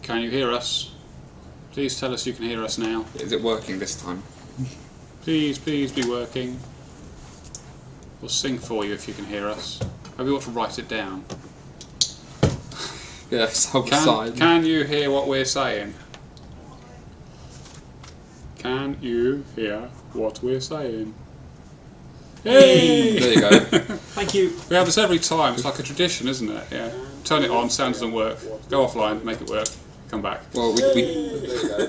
Can you hear us? Please tell us you can hear us now. Is it working this time? Please be working. We'll sing for you if you can hear us. Maybe we ought to write it down. Yes, outside. Can you hear what we're saying? Can you hear what we're saying? Hey! There you go. Thank you. We have this every time. It's like a tradition, isn't it? Yeah. Turn it on. Sound doesn't work. Go offline. Make it work. Come back. Well, There you go.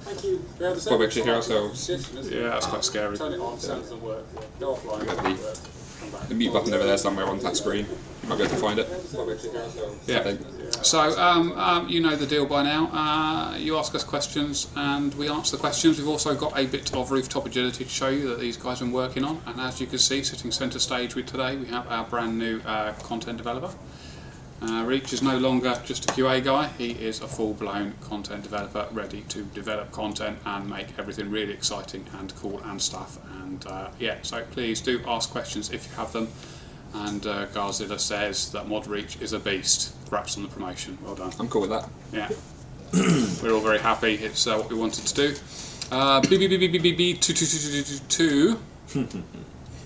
Thank you. well, we actually hear ourselves. Yeah, that's quite scary. Turn it on. Sound doesn't work. Go offline. Make it work. Come back. The mute button over there somewhere on that screen. You might be able to find it. Yeah. So, you know the deal by now. You ask us questions and we answer the questions. We've also got a bit of rooftop agility to show you that these guys have been working on. And as you can see, sitting centre stage with today, we have our brand new content developer. Reach is no longer just a QA guy. He is a full-blown content developer, ready to develop content and make everything really exciting and cool and stuff. And yeah, so please do ask questions if you have them. And Garzilla says that Mod Reach is a beast. Raps on the promotion. Well done. I'm cool with that. Yeah. We're all very happy. It's what we wanted to do. BBBBBB2222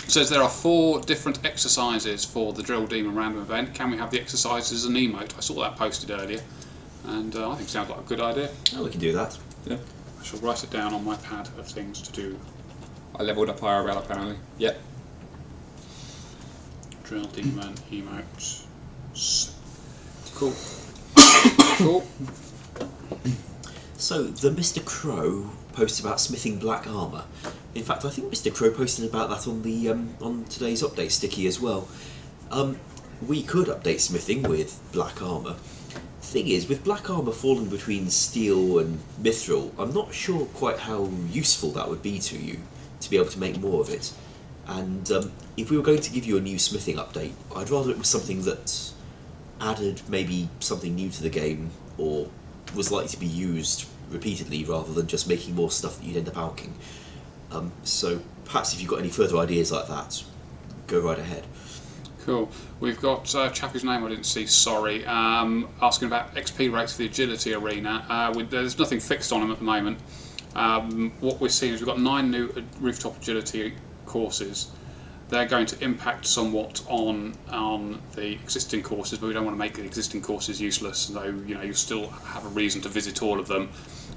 says there are 4 different exercises for the Drill Demon random event. Can we have the exercises as an emote? I saw that posted earlier, and I think it sounds like a good idea. Oh, we can do that. Yeah. I shall write it down on my pad of things to do. I leveled up IRL apparently. Yep. Drill Demon emotes. Cool. Cool. So, the Mr. Crow posted about smithing black armour. In fact, I think Mr. Crow posted about that on the on today's update sticky as well. We could update smithing with black armour. Thing is, with black armour falling between steel and mithril, I'm not sure quite how useful that would be to you to be able to make more of it. And if we were going to give you a new smithing update, I'd rather it was something that added maybe something new to the game or was likely to be used repeatedly rather than just making more stuff that you'd end up alching. So perhaps if you've got any further ideas like that, go right ahead. Cool. We've got a chap whose name I didn't see, sorry, asking about XP rates for the agility arena. There's nothing fixed on them at the moment. What we're seeing is we've got 9 new rooftop agility courses. They're going to impact somewhat on the existing courses, but we don't want to make the existing courses useless. So you still have a reason to visit all of them,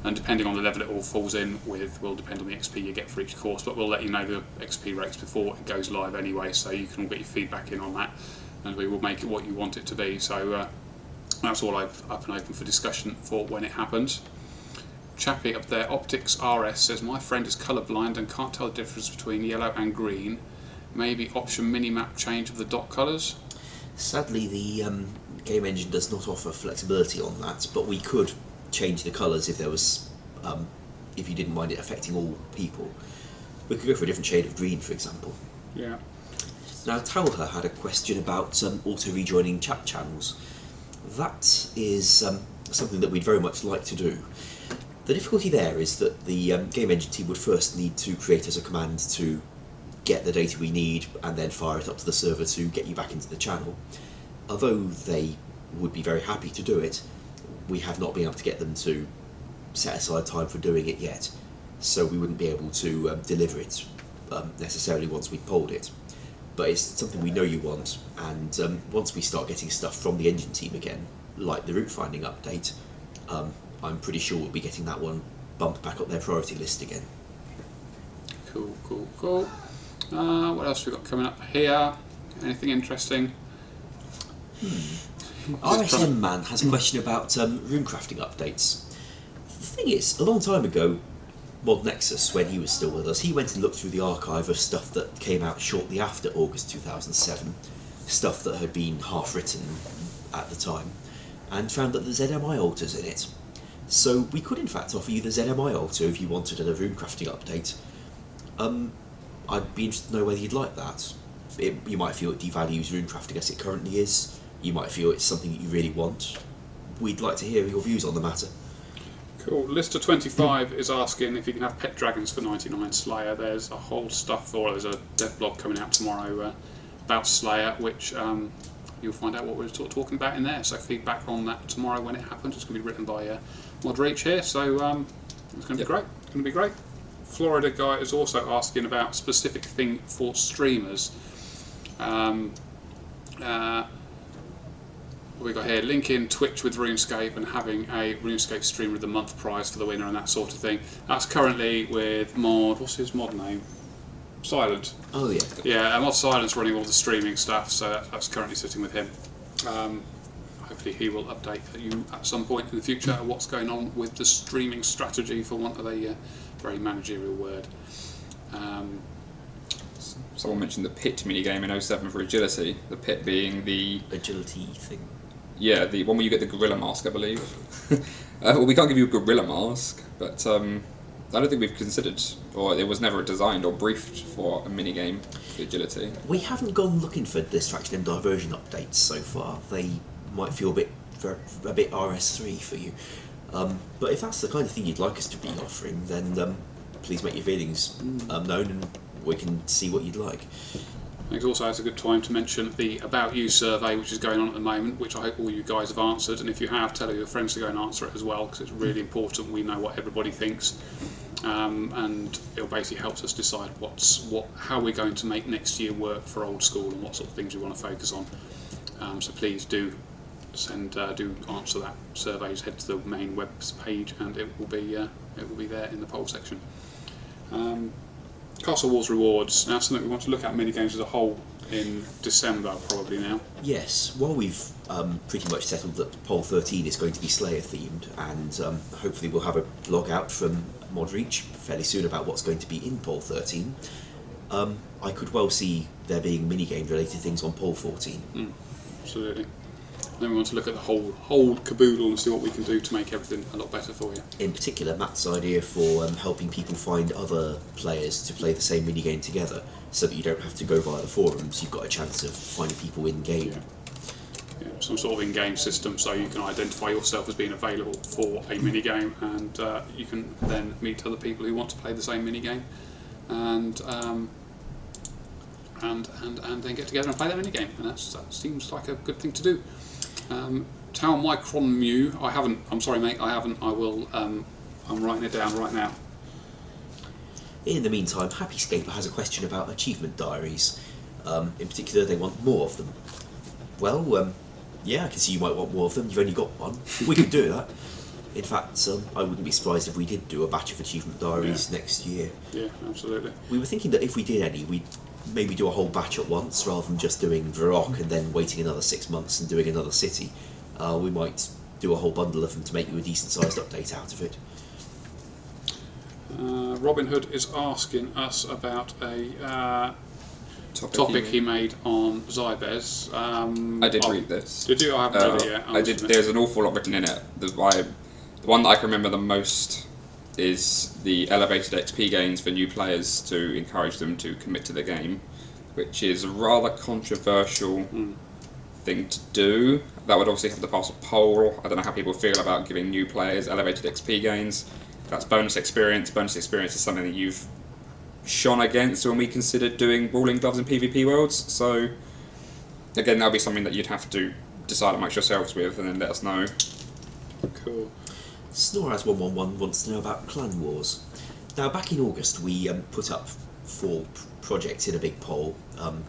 and depending on the level it all falls in with will depend on the XP you get for each course. But we'll let you know the XP rates before it goes live anyway, so you can all get your feedback in on that, and we will make it what you want it to be. So that's all I've up and open for discussion for when it happens. Chappie up there, Optics RS says my friend is colourblind and can't tell the difference between yellow and green. Maybe option minimap change of the dot colours? Sadly, the game engine does not offer flexibility on that, but we could change the colours if there was, if you didn't mind it affecting all people. We could go for a different shade of green, for example. Yeah. Now, Talha had a question about auto-rejoining chat channels. That is something that we'd very much like to do. The difficulty there is that the game engine team would first need to create us a command to get the data we need and then fire it up to the server to get you back into the channel. Although they would be very happy to do it, we have not been able to get them to set aside time for doing it yet, so we wouldn't be able to deliver it necessarily once we polled it. But it's something we know you want, and once we start getting stuff from the engine team again, like the route finding update, I'm pretty sure we'll be getting that one bumped back up their priority list again. Cool, cool, cool. What else have we got coming up here? Anything interesting? RSM Man has a question about rune crafting updates. The thing is, a long time ago, Mod Nexus, when he was still with us, he went and looked through the archive of stuff that came out shortly after August 2007, stuff that had been half written at the time, and found that the ZMI altars in it. So we could in fact offer you the ZMI altar if you wanted a rune crafting update. I'd be interested to know whether you'd like that. You might feel it devalues rune crafting as it currently is. You might feel it's something that you really want. We'd like to hear your views on the matter. Cool. Lister25 is asking if you can have pet dragons for 99 Slayer. There's a whole stuff for. There's a dev blog coming out tomorrow about Slayer, which you'll find out what we're talking about in there. So feedback on that tomorrow when it happens. It's going to be written by Mod Reach here, so it's going to be great. It's going to be great. Florida guy is also asking about specific thing for streamers. What we got here, linking Twitch with RuneScape and having a RuneScape Streamer of the Month prize for the winner and that sort of thing. That's currently with Mod, what's his mod name? Silent. Oh yeah. Yeah, Mod Silent's running all the streaming stuff, so that's currently sitting with him. Hopefully he will update you at some point in the future what's going on with the streaming strategy, for want of a very managerial word. Someone mentioned the pit minigame in 07 for agility, the pit being the... Agility thing. Yeah, the one where you get the gorilla mask, I believe. Well, we can't give you a gorilla mask, but I don't think we've considered, or it was never designed or briefed for a minigame for agility. We haven't gone looking for distraction and diversion updates so far. They might feel a bit RS3 for you. But if that's the kind of thing you'd like us to be offering, then please make your feelings known and we can see what you'd like. I think also it's a good time to mention the About You survey, which is going on at the moment, which I hope all you guys have answered, and if you have, tell your friends to go and answer it as well, because it's really important we know what everybody thinks, and it basically helps us decide how we're going to make next year work for Old School and what sort of things we want to focus on. So please do answer that survey. Just head to the main web page and it will be there in the poll section. Castle Wars rewards, now something we want to look at minigames as a whole in December probably now. Yes, while we've pretty much settled that Poll 13 is going to be Slayer themed, and hopefully we'll have a log out from Mod Reach fairly soon about what's going to be in Poll 13, I could well see there being minigame related things on Poll 14. Absolutely. Then we want to look at the whole caboodle and see what we can do to make everything a lot better for you. In particular, Matt's idea for helping people find other players to play the same minigame together, so that you don't have to go via the forums, you've got a chance of finding people in-game. Yeah, some sort of in-game system so you can identify yourself as being available for a minigame, and you can then meet other people who want to play the same minigame, and then get together and play that minigame, and that seems like a good thing to do. Tau Micron Mew, I haven't, I'm sorry mate, I haven't, I will, I'm writing it down right now. In the meantime, HappyScaper has a question about achievement diaries. In particular, they want more of them. Well, yeah, I can see you might want more of them, you've only got one. We could do that. In fact, I wouldn't be surprised if we did do a batch of achievement diaries next year. Yeah, absolutely. We were thinking that if we did any, we'd maybe do a whole batch at once, rather than just doing Varrock and then waiting another 6 months and doing another city. We might do a whole bundle of them to make you a decent sized update out of it. Robin Hood is asking us about a topic he made on Zybez. I did read this. Did you? I haven't read it yet. I did. There's an awful lot written in it. The one that I can remember the most is the elevated XP gains for new players to encourage them to commit to the game, which is a rather controversial thing to do. That would obviously have to pass a poll. I don't know how people feel about giving new players elevated XP gains. That's bonus experience. Bonus experience is something that you've shone against when we considered doing Ruling Gloves in PvP worlds. So again, that'll be something that you'd have to decide amongst yourselves with, and then let us know. Cool. Snoraz111 wants to know about Clan Wars. Now, back in August, we put up 4 projects in a big poll: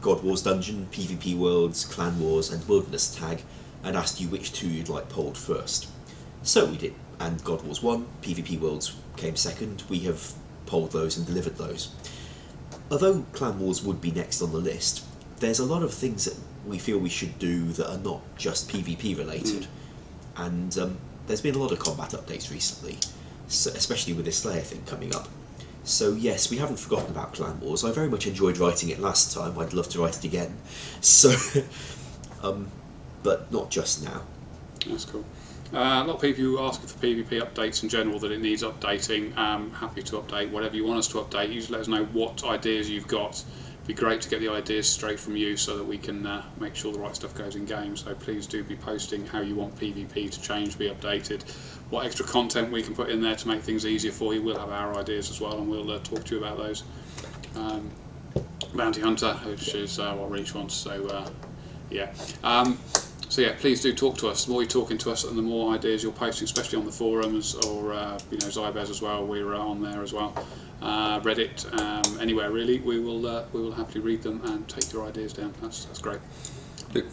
God Wars Dungeon, PvP Worlds, Clan Wars, and Wilderness Tag, and asked you which 2 you'd like polled first. So we did, and God Wars won, PvP Worlds came second. We have polled those and delivered those. Although Clan Wars would be next on the list, there's a lot of things that we feel we should do that are not just PvP related, and there's been a lot of combat updates recently, so especially with this Slayer thing coming up. So yes, we haven't forgotten about Clan Wars. I very much enjoyed writing it last time. I'd love to write it again. So, but not just now. That's cool. A lot of people who ask for PvP updates in general, that it needs updating. Happy to update whatever you want us to update. You just let us know what ideas you've got. It'd be great to get the ideas straight from you so that we can make sure the right stuff goes in game. So please do be posting how you want PvP to change, be updated, what extra content we can put in there to make things easier for you. We'll have our ideas as well, and we'll talk to you about those. Bounty Hunter, which is what Reach wants, so Yeah. So yeah, please do talk to us. The more you're talking to us, and the more ideas you're posting, especially on the forums or Zybez as well. We're on there as well. Reddit, anywhere really. We will happily read them and take your ideas down. That's great.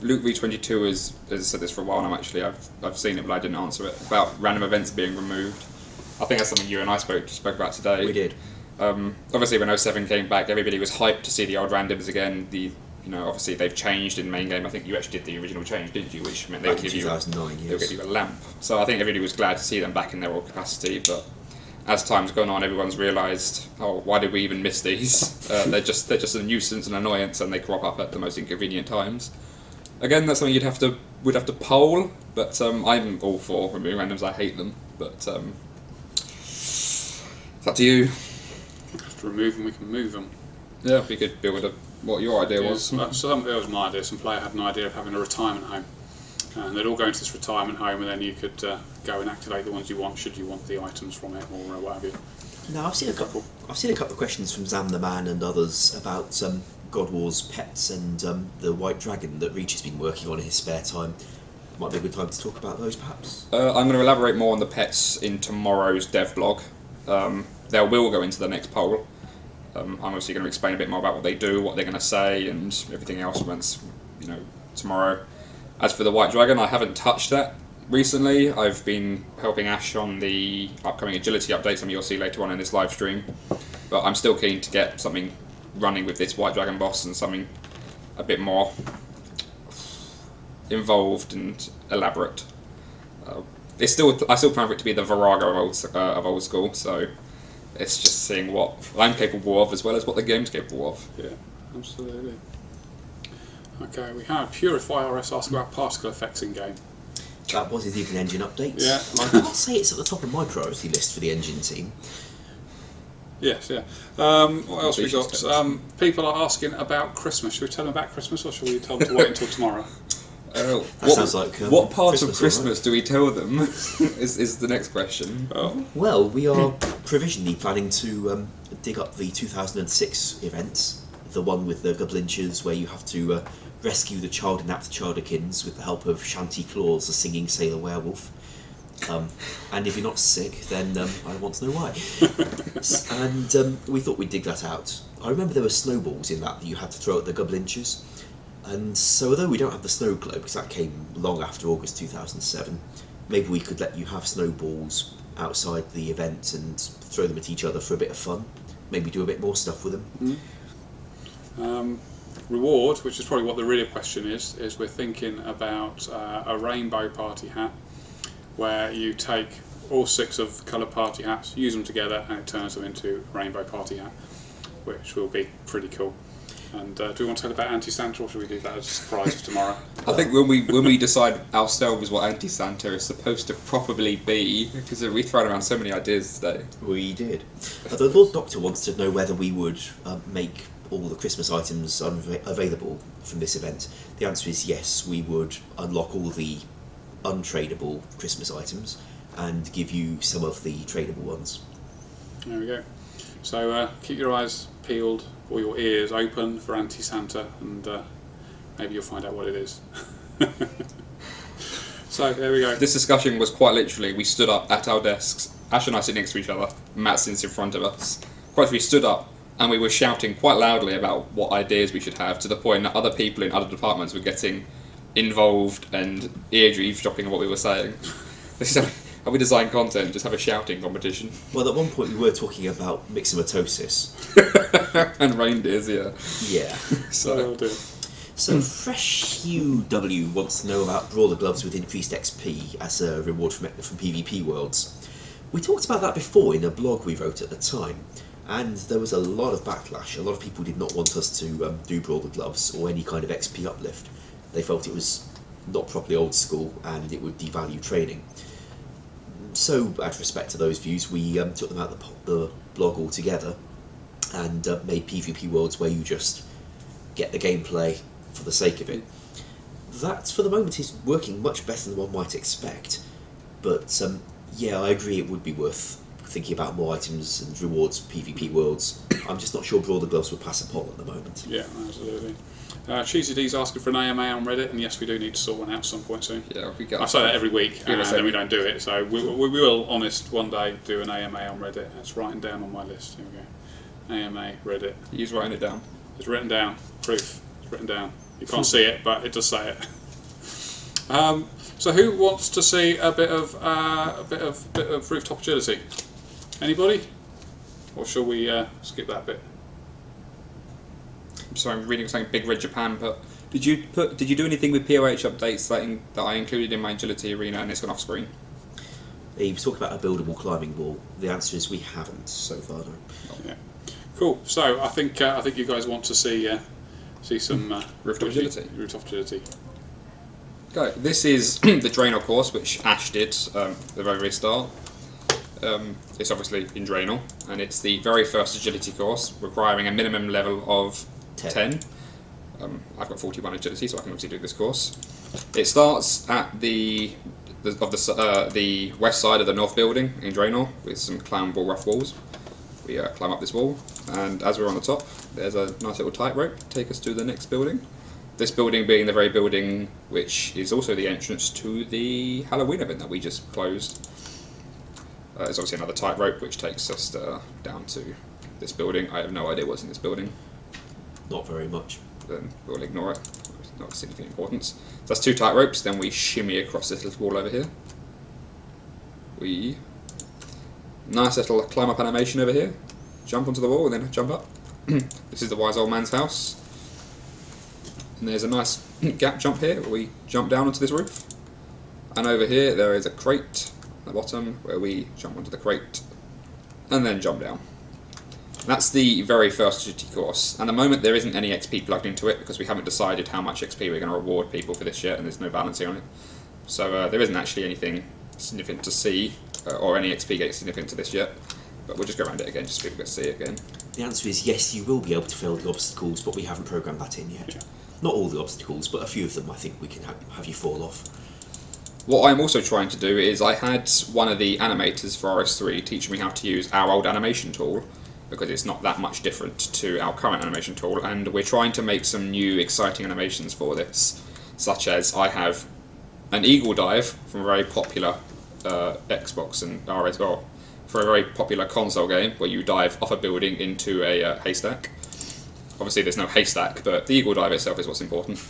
Luke V22 has said this for a while now. Actually, I've seen it, but I didn't answer it about random events being removed. I think that's something you and I spoke about today. We did. Obviously, when 07 came back, everybody was hyped to see the old randoms again. Obviously they've changed in main game. I think you actually did the original change, didn't you? Which meant they would give you 2009, they'll give you a lamp. So I think everybody was glad to see them back in their old capacity. But as time's gone on, everyone's realised, oh, why did we even miss these? They're just a nuisance and annoyance, and they crop up at the most inconvenient times. Again, that's something we'd have to poll. But I'm all for removing randoms. I hate them, but it's up to you. We have to remove them. We can move them. Yeah, we could build what your idea was. So that was my idea. Some player had an idea of having a retirement home, and they'd all go into this retirement home, and then you could go and activate the ones you want, should you want the items from it or what have you. Now I've seen a couple of questions from Zam the Man and others about God War's pets and the White Dragon that Reach has been working on in his spare time. Might be a good time to talk about those, perhaps. I'm going to elaborate more on the pets in tomorrow's dev blog. They will go into the next poll. I'm obviously going to explain a bit more about what they do, what they're going to say, and everything else once, tomorrow. As for the White Dragon, I haven't touched that recently. I've been helping Ash on the upcoming agility update, something you'll see later on in this live stream. But I'm still keen to get something running with this White Dragon boss and something a bit more involved and elaborate. I still plan for it to be the Virago of old school, so it's just seeing what I'm capable of as well as what the game's capable of. Yeah, absolutely. Okay, we have Purify RS ask about particle effects in game. That was indeed an engine update. Yeah. I can't say it's at the top of my priority list for the engine team. Yes, yeah. What else we got? People are asking about Christmas. Should we tell them about Christmas, or should we tell them to wait until tomorrow? Sounds like what part Christmas, of Christmas do we tell them? is the next question. Oh. Well, we are provisionally planning to dig up the 2006 event, the one with the Goblinchers, where you have to rescue the child-inapt Childikins with the help of Shanty Claus, the singing sailor werewolf. And if you're not sick, then I want to know why. And we thought we'd dig that out. I remember there were snowballs in that you had to throw at the Goblinchers. And so although we don't have the snow globe, because that came long after August 2007, maybe we could let you have snowballs outside the event and throw them at each other for a bit of fun. Maybe do a bit more stuff with them. Reward, which is probably what the real question is we're thinking about a rainbow party hat, where you take all 6 of coloured party hats, use them together, and it turns them into a rainbow party hat, which will be pretty cool. And do we want to tell about Anti-Santa, or should we do that as a surprise for tomorrow? I think when we decide ourselves what Anti-Santa is supposed to properly be, because we thrown around so many ideas today. We did. The Lord Doctor wants to know whether we would make all the Christmas items available from this event. The answer is yes, we would unlock all the untradeable Christmas items and give you some of the tradable ones. There we go. So keep your eyes peeled or your ears open for Anti-Santa, and maybe you'll find out what it is. So there we go. This discussion was quite literally, we stood up at our desks, Ash and I sit next to each other, Matt sits in front of us. Quite literally stood up and we were shouting quite loudly about what ideas we should have, to the point that other people in other departments were getting involved and eavesdropping on what we were saying. This is how we design content, just have a shouting competition. Well, at one point we were talking about myxomatosis. And reindeers, yeah. Yeah. So Fresh Hugh W wants to know about Brawler Gloves with increased XP as a reward from PvP Worlds. We talked about that before in a blog we wrote at the time, and there was a lot of backlash. A lot of people did not want us to do Brawler Gloves or any kind of XP uplift. They felt it was not properly old school and it would devalue training. So, out of respect to those views, we took them out of the blog altogether and made PvP Worlds where you just get the gameplay for the sake of it. That, for the moment, is working much better than one might expect. But, yeah, I agree it would be worth thinking about more items and rewards for PvP Worlds. I'm just not sure Brawler Gloves would pass a poll at the moment. Yeah, absolutely. Cheesy D's asking for an AMA on Reddit, and yes, we do need to sort one out at some point soon. Yeah, we get. I say that every week, and say then we don't do it. So we will, honest, one day do an AMA on Reddit. That's writing down on my list. Here we go. AMA Reddit. He's writing it down. It's written down. Proof. It's written down. You can't see it, but it does say it. So who wants to see a bit of rooftop agility? Anybody? Or shall we skip that bit? So I'm reading something Big Red Japan, but did you do anything with POH updates that I included in my agility arena and it's gone off screen? He was talking about a buildable climbing wall. The answer is we haven't so far. No. Yeah. Cool. So I think you guys want to see some rooftop agility. Rooftop agility. Okay, this is the Draenor course, which Ash did at the very start. It's obviously in Draenor, and it's the very first agility course, requiring a minimum level of 10. I've got 41 agility, so I can obviously do this course. It starts at the west side of the north building in Draenor, with some climbable rough walls. We climb up this wall, and as we're on the top, there's a nice little tightrope to take us to the next building. This building being the very building which is also the entrance to the Halloween event that we just closed. There's obviously another tightrope which takes us down to this building. I have no idea what's in this building. Not very much. Then we'll ignore it. It's not of significant importance. So that's 2 tightropes, then we shimmy across this little wall over here. Nice little climb up animation over here. Jump onto the wall and then jump up. This is the wise old man's house. And there's a nice gap jump here where we jump down onto this roof. And over here there is a crate at the bottom where we jump onto the crate and then jump down. And that's the very first agility course. And at the moment there isn't any XP plugged into it because we haven't decided how much XP we're going to reward people for this yet, and there's no balancing on it. So there isn't actually anything significant to see or any XP gates significant to this yet. But we'll just go around it again just so people get to see it again. The answer is yes, you will be able to fail the obstacles, but we haven't programmed that in yet. Yeah. Not all the obstacles, but a few of them I think we can have you fall off. What I'm also trying to do is I had one of the animators for RS3 teaching me how to use our old animation tool, because it's not that much different to our current animation tool, and we're trying to make some new exciting animations for this, such as I have an eagle dive from a very popular Xbox and RS, well, for a very popular console game where you dive off a building into a haystack. Obviously there's no haystack, but the eagle dive itself is what's important.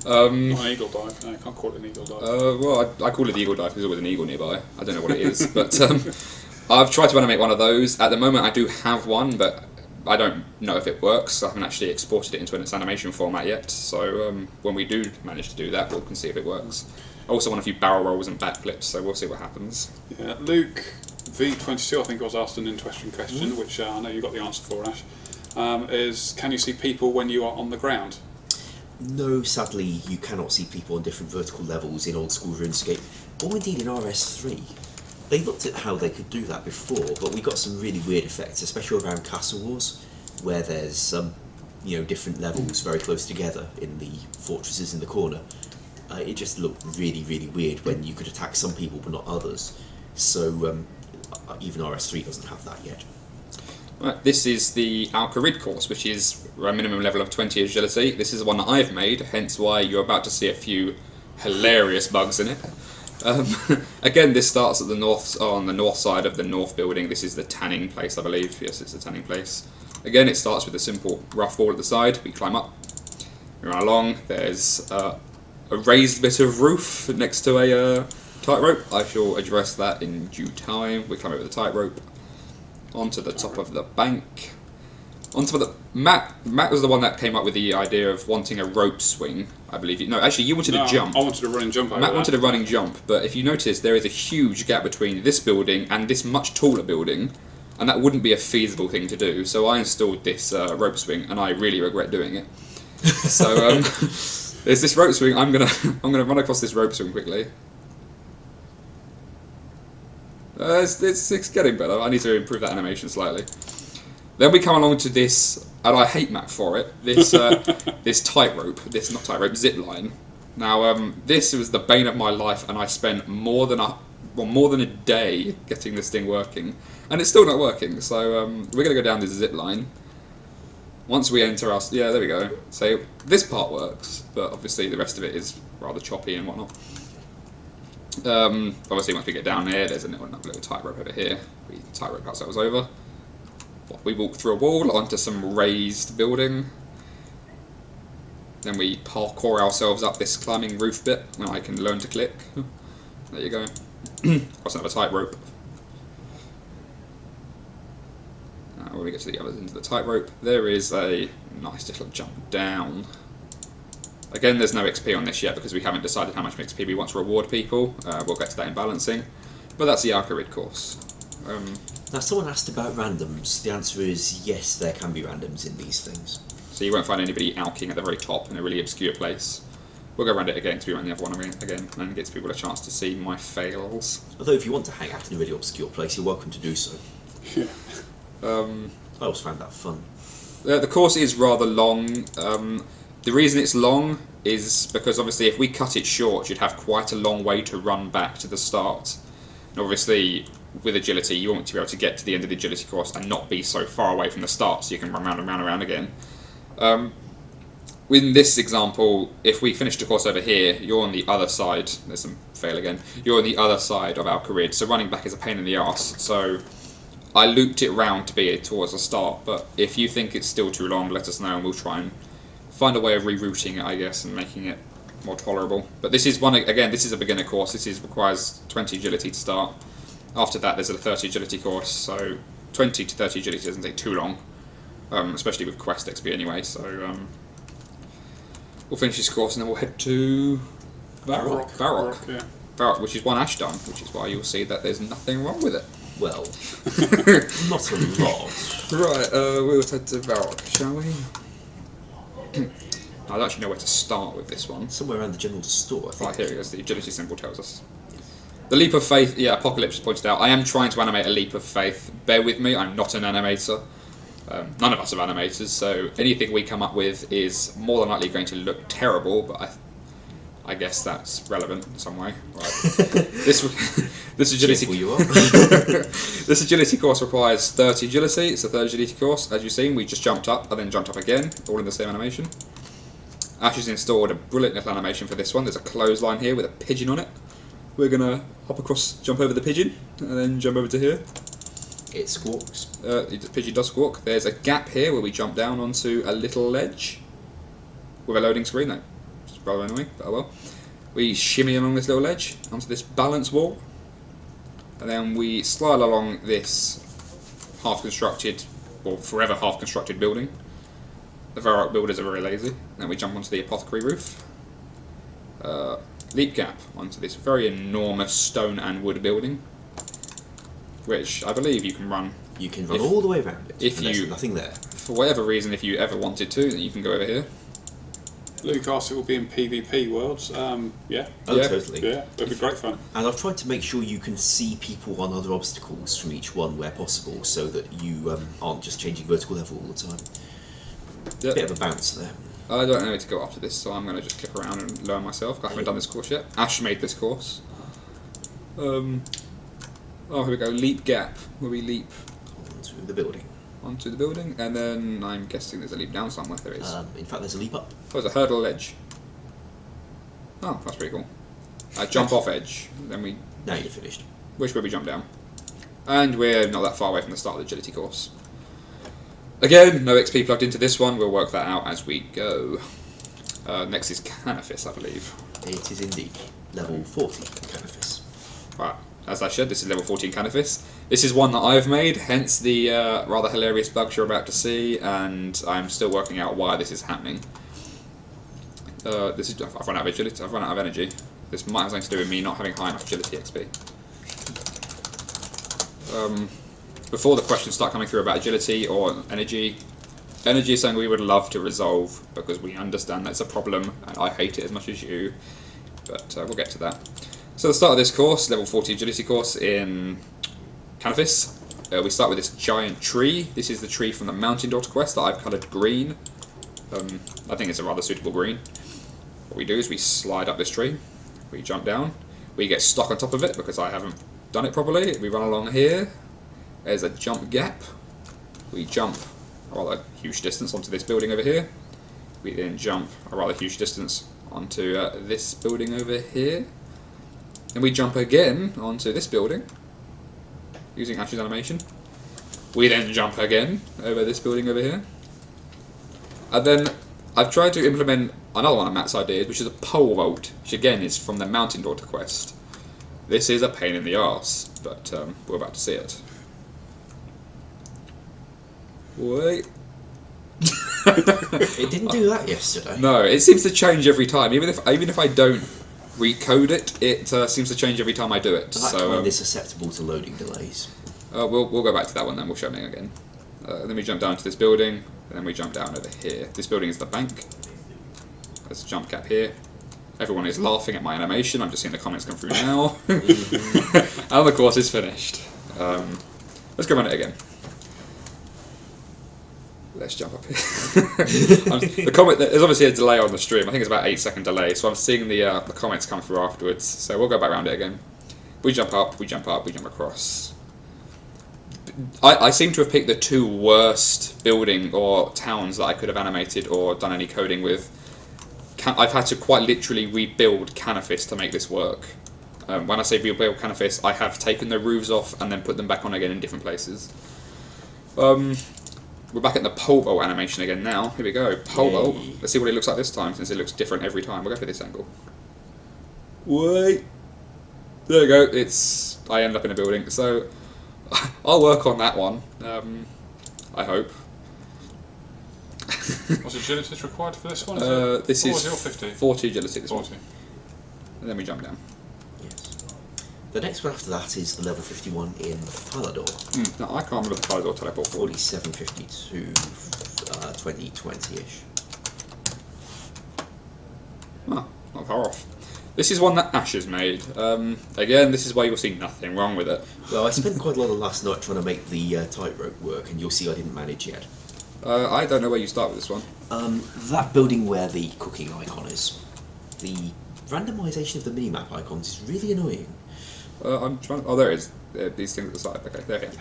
Not an eagle dive. No, I can't call it an eagle dive. Well, I call it the eagle dive because there's always an eagle nearby. I don't know what it is, but I've tried to animate one of those. At the moment I do have one, but I don't know if it works. I haven't actually exported it into its animation format yet, so when we do manage to do that, we can see if it works. I also want a few barrel rolls and backflips, so we'll see what happens. Yeah, Luke V22, I think, was asked an interesting question, which I know you got the answer for, Ash. Is can you see people when you are on the ground? No, sadly, you cannot see people on different vertical levels in Old School RuneScape, or indeed in RS3. They looked at how they could do that before, but we got some really weird effects, especially around Castle Wars, where there's different levels very close together in the fortresses in the corner. It just looked really, really weird when you could attack some people but not others. So even RS3 doesn't have that yet. Right, this is the Al-Qarid course, which is a minimum level of 20 agility. This is the one that I've made, hence why you're about to see a few hilarious bugs in it. Again, this starts at on the north side of the north building. This is the tanning place, I believe. Yes, it's the tanning place. Again, it starts with a simple rough wall at the side. We climb up, we run along. There's a raised bit of roof next to a tightrope. I shall address that in due time. We climb over the tightrope onto the top of the bank. Matt was the one that came up with the idea of wanting a rope swing, I believe. No, actually, you wanted a jump. I wanted a running jump over Matt wanted a running jump, but if you notice, there is a huge gap between this building and this much taller building, and that wouldn't be a feasible thing to do. So I installed this rope swing, and I really regret doing it. So there's this rope swing. I'm gonna run across this rope swing quickly. It's getting better. I need to improve that animation slightly. Then we come along to this, and I hate Matt for it, this this zip line. Now, this was the bane of my life, and I spent more than a day getting this thing working, and it's still not working. So we're going to go down this zip line. once we enter our... Yeah, there we go. So this part works, but obviously the rest of it is rather choppy and whatnot. Obviously once we get down here, there's another little tightrope over here. We tightrope ourselves over. We walk through a wall onto some raised building. Then we parkour ourselves up this climbing roof bit, where I can learn to click. There you go. Cross another tightrope. When we get to the other end of the tightrope, there is a nice little jump down. Again, there's no XP on this yet because we haven't decided how much XP we want to reward people. We'll get to that in balancing. But that's the Alcarid course. Now, someone asked about randoms. The answer is yes, there can be randoms in these things. So you won't find anybody alking at the very top in a really obscure place. We'll go around it again to be around the other one again and give people a chance to see my fails. Although if you want to hang out in a really obscure place, you're welcome to do so. Yeah. I always found that fun. The course is rather long. The reason it's long is because obviously if we cut it short, you'd have quite a long way to run back to the start. And obviously with agility, you want to be able to get to the end of the agility course and not be so far away from the start so you can run round and round and round again. In this example, if we finish the course over here, you're on the other side. There's some fail again. You're on the other side of Alcarid, so running back is a pain in the arse. So I looped it round to be towards the start, but if you think it's still too long, let us know and we'll try and find a way of rerouting it, I guess, and making it more tolerable. But this is one, again, this is a beginner course. This requires 20 agility to start. After that, there's a 30 agility course, so 20 to 30 agility doesn't take too long, especially with quest XP anyway. So we'll finish this course and then we'll head to Varrock. Yeah. Varrock, which is one Ash done, which is why you'll see that there's nothing wrong with it. Well, not a lot. Right, we'll head to Varrock, shall we? I don't actually know where to start with this one. Somewhere around the general store, I think. Right, here it is, the agility symbol tells us. The leap of faith, yeah, Apocalypse pointed out, I am trying to animate a leap of faith. Bear with me, I'm not an animator. None of us are animators, so anything we come up with is more than likely going to look terrible, but I guess that's relevant in some way. Right. This agility this agility course requires 30 agility. It's the third agility course. As you've seen, we just jumped up and then jumped up again, all in the same animation. Ash has installed a brilliant little animation for this one. There's a clothesline here with a pigeon on it. We're gonna hop across, jump over the pigeon, and then jump over to here. It squawks. The pigeon does squawk. There's a gap here where we jump down onto a little ledge with a loading screen. That is rather annoying, but oh well. We shimmy along this little ledge onto this balance wall, and then we slide along this half-constructed, or forever half-constructed building. The Varrock builders are very lazy. Then we jump onto the apothecary roof. Leap gap onto this very enormous stone and wood building, which I believe you can run. You can run all the way around it. If there's you, nothing there. For whatever reason, if you ever wanted to, then you can go over here. Luke asked it will be in PvP worlds. Yeah. Oh, Yeah. totally. Yeah, it'll be great fun. And I've tried to make sure you can see people on other obstacles from each one where possible, so that you aren't just changing vertical level all the time. Yep. Bit of a bounce there. I don't know where to go after this, so I'm going to just click around and learn myself. I haven't done this course yet. Ash made this course. Oh, here we go. Leap gap, where we leap Onto the building. onto the building, and then I'm guessing there's a leap down somewhere. There is. In fact, there's a leap up. Oh, there's a hurdle ledge. Oh, that's pretty cool. Jump off edge, then we... Now you're finished. Which way we jump down. And we're not that far away from the start of the agility course. Again, no XP plugged into this one, we'll work that out as we go. Next is Canifis, I believe. It is indeed. Level 40 Canifis. Right, as I said, this is level 14 Canifis. This is one that I've made, hence the rather hilarious bugs you're about to see, and I'm still working out why this is happening. I've run out of agility, I've run out of energy. This might have something to do with me not having high enough agility XP. Before the questions start coming through about agility or energy is something we would love to resolve because we understand that's a problem and I hate it as much as you, but we'll get to that. So the start of this course, level 40 agility course in Canifis, we start with this giant tree. This is the tree from the Mountain Daughter quest that I've coloured green. I think it's a rather suitable green. What we do is we slide up this tree, we jump down, we get stuck on top of it because I haven't done it properly. We run along here. There's a jump gap. We jump a rather huge distance onto this building over here. We then jump a rather huge distance onto this building over here. And we jump again onto this building using Ash's animation. We then jump again over this building over here. And then I've tried to implement another one of Matt's ideas, which is a pole vault, which again is from the Mountain Daughter quest. This is a pain in the arse, but we're about to see it. Wait. It didn't do that yesterday. No, it seems to change every time. Even if I don't recode it, it seems to change every time I do it. That So kind is susceptible to loading delays. we'll go back to that one then. We'll show it again. Then we jump down to this building, and then we jump down over here. This building is the bank. There's a jump gap here. Everyone is laughing at my animation. I'm just seeing the comments come through now. And the course is finished. Let's go run it again. Let's jump up here. There's obviously a delay on the stream. I think it's about 8-second delay, so I'm seeing the comments come through afterwards. So we'll go back around it again. We jump up, we jump up, we jump across. I seem to have picked the two worst building or towns that I could have animated or done any coding with. I've had to quite literally rebuild Canifis to make this work. When I say rebuild Canifis, I have taken the roofs off and then put them back on again in different places. We're back at the pole vault animation again now. Here we go, pole vault. Let's see what it looks like this time, since it looks different every time. We'll go for this angle. Wait. There we go. I end up in a building. So I'll work on that one. I hope. What's agility required for this one? This is 40 or 50? 40 agility. This 40. one. And then we jump down. Yes. The next one after that is the level 51 in Falador. No, I can't remember the Falador teleport for. 4752, 2020-ish. Ah, not far off. This is one that Ash has made. Again, this is why you'll see nothing wrong with it. Well, I spent quite a lot of last night trying to make the tightrope work, and you'll see I didn't manage yet. I don't know where you start with this one. That building where the cooking icon is. The randomisation of the minimap icons is really annoying. I'm trying. Oh, there it is. These things at the side. Okay, there we go.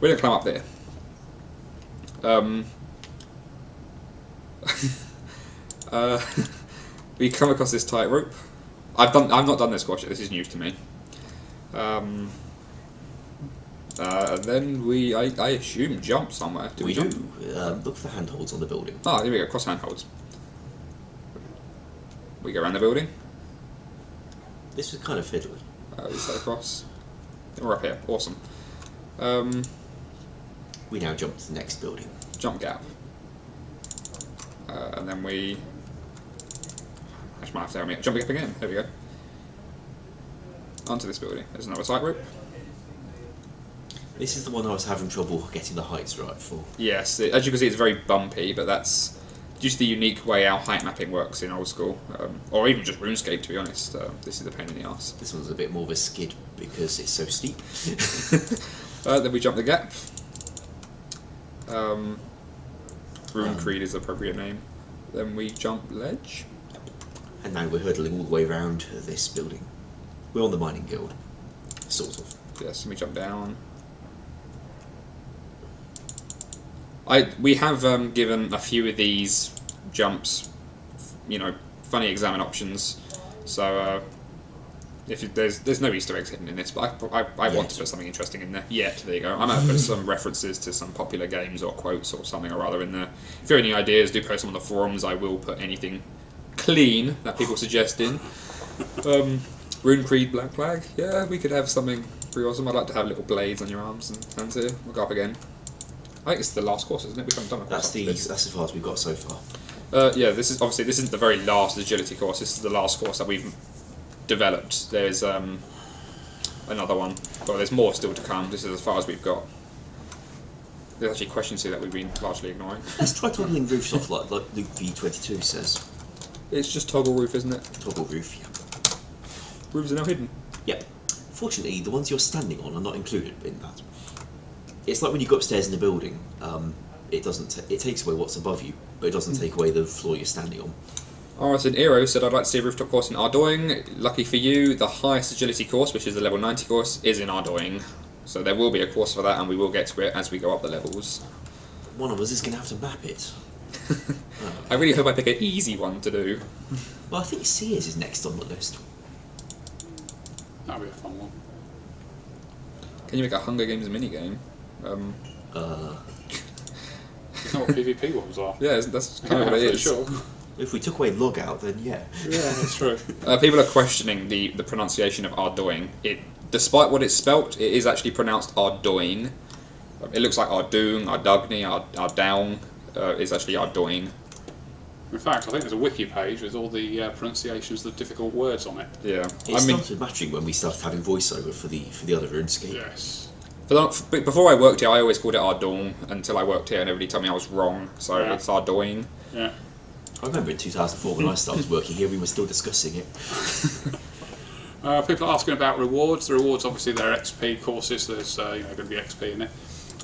We're gonna climb up there. We come across this tightrope. I've not done this squash yet. This is news to me. And then I assume jump somewhere. We do. Look for the handholds on the building. Ah, here we go. Cross handholds. We go around the building. This was kind of fiddly. We set across. Then we're up here. Awesome. We now jump to the next building. Jump gap. And then we... Ash might have to help me. Jump gap again. There we go. Onto this building. There's another tightrope. This is the one I was having trouble getting the heights right for. Yes, as you can see, it's very bumpy, but that's just the unique way our height mapping works in Old School, or even just RuneScape, to be honest. This is a pain in the arse. This one's a bit more of a skid because it's so steep. Then we jump the gap. Rune Creed is the appropriate name. Then we jump ledge. And now we're hurtling all the way around this building. We're on the mining guild, sort of. Yes, and we jump down. We have given a few of these jumps, funny examine options. So if there's no Easter eggs hidden in this, but I want to put something interesting in there. There you go. I might put some references to some popular games or quotes or something or other in there. If you have any ideas, do post them on the forums. I will put anything clean that people suggest in. Rune Creed Black Flag. Yeah, we could have something pretty awesome. I'd like to have little blades on your arms and hands here. We'll go up again. I think it's the last course, isn't it? We haven't done a course. That's as far as we've got so far. This isn't the very last agility course. This is the last course that we've developed. There's another one, but there's more still to come. This is as far as we've got. There's actually questions here that we've been largely ignoring. Let's try toggling roofs off like Luke V22 says. It's just toggle roof, isn't it? Toggle roof, yeah. Roofs are now hidden. Yep. Fortunately, the ones you're standing on are not included in that. It's like when you go upstairs in a building. It takes away what's above you, but it doesn't take away the floor you're standing on. Arson Eero said, I'd like to see a rooftop course in Ardoing. Lucky for you, the highest agility course, which is the level 90 course, is in Ardoing. So there will be a course for that, and we will get to it as we go up the levels. one of us is going to have to map it. I really hope I pick an easy one to do. Well, I think Sears is next on the list. That'll be a fun one. Can you make a Hunger Games minigame? It's not what PvP ones are. Yeah, that's kind of what it is. Sure. If we took away log out, then yeah. Yeah, that's true. People are questioning the pronunciation of Ardoing. Despite what it's spelt, it is actually pronounced Ardoing. It looks like Ardoong, Ardugny, Ardown. It's actually Ardoing. In fact, I think there's a wiki page with all the pronunciations of the difficult words on it. Yeah, It started matching when we started having voiceover for the other RuneScape. Yes. Before I worked here, I always called it Ardong until I worked here, and everybody told me I was wrong. So Yeah. it's Ardoing. Yeah. I remember in 2004 when I started working here, we were still discussing it. People are asking about rewards. The rewards, obviously, they're XP courses. There's going to be XP in it.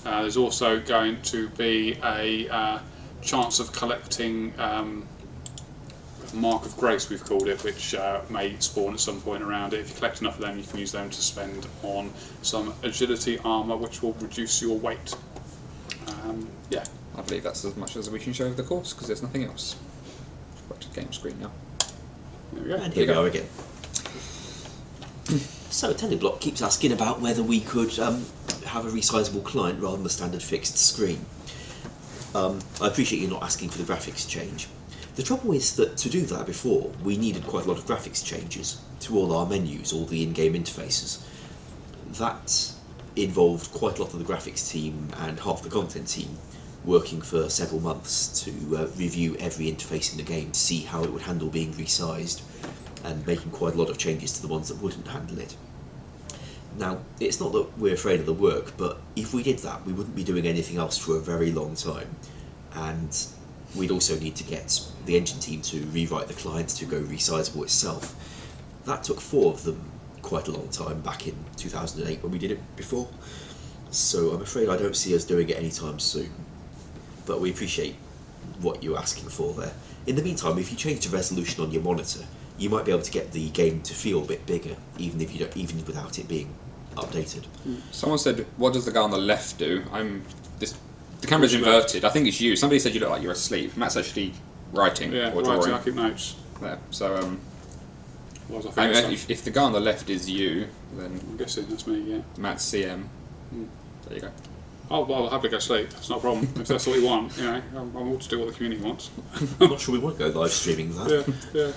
There's also going to be a chance of collecting Mark of Grace, we've called it, which may spawn at some point around it. If you collect enough of them, you can use them to spend on some agility armour, which will reduce your weight. Yeah. I believe that's as much as we can show of the course, because there's nothing else. Back to the game screen now. There we go. And here we are again. So, Teleblock keeps asking about whether we could have a resizable client rather than the standard fixed screen. I appreciate you not asking for the graphics change. The trouble is that to do that before, we needed quite a lot of graphics changes to all our menus, all the in-game interfaces. That involved quite a lot of the graphics team and half the content team working for several months to review every interface in the game to see how it would handle being resized, and making quite a lot of changes to the ones that wouldn't handle it. Now, it's not that we're afraid of the work, but if we did that, we wouldn't be doing anything else for a very long time, and we'd also need to get the engine team to rewrite the client to go resizable itself. That took 4 of them quite a long time back in 2008 when we did it before, so I'm afraid I don't see us doing it anytime soon. But we appreciate what you're asking for there. In the meantime, if you change the resolution on your monitor, you might be able to get the game to feel a bit bigger, even without it being updated. Someone said, "What does the guy on the left do?" The camera's inverted. I think it's you. Somebody said you look like you're asleep. Matt's actually writing or drawing. Writing, I keep notes. There. So, I mean, if the guy on the left is you, then I'm guessing that's me, yeah. Matt's CM. There you go. Oh, well, I'll happily go sleep. That's not a problem. If that's what you want, I'm all to do what the community wants. I'm not sure we want to go live streaming that. Yeah.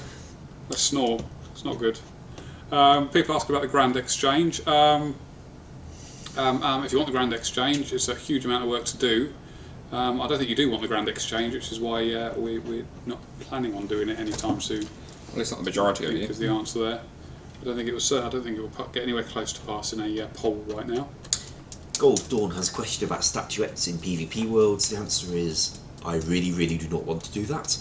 Let's snore. It's not good. People ask about the Grand Exchange. If you want the Grand Exchange, it's a huge amount of work to do. I don't think you do want the Grand Exchange, which is why we're not planning on doing it anytime soon. Well, it's not the majority of you. Because the answer there. I don't think it will get anywhere close to passing a poll right now. Gold Dawn has a question about statuettes in PvP worlds. The answer is, I really, really do not want to do that.